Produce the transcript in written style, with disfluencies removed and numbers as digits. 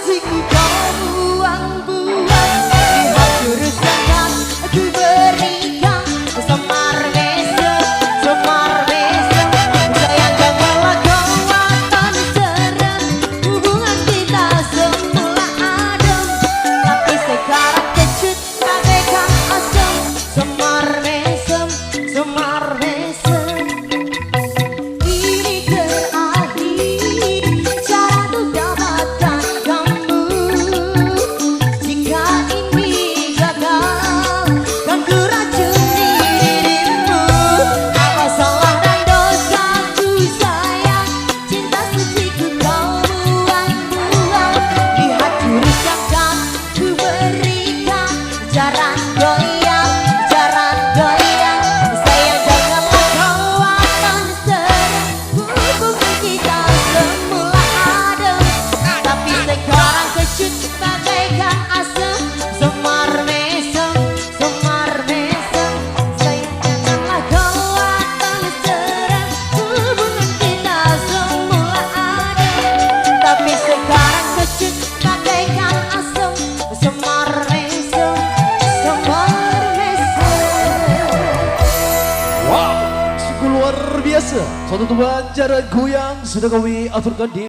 suciku kau buang-buang. Lihat jurus yang aku berikan. Semar mesem, semar mesem. Sayang janganlah kau akan serem. Hubungan kita semula adem, tapi sekarang kecut bagaikan asam. Semar mesem, semar mesem. Jaran goyang, sayang janganlah kau akan serem. Hubungan kita semula adem, tapi sekarang kecut bagaikan asam. Semar mesem, semar mesem. Sayang janganlah kau akan serem. Hubungan kita semula adem, tapi sekarang kecut bagaikan asam. Semar mesem. Wow, sungguh luar biasa. Satu teman jarak goyang sudah kami aturkan di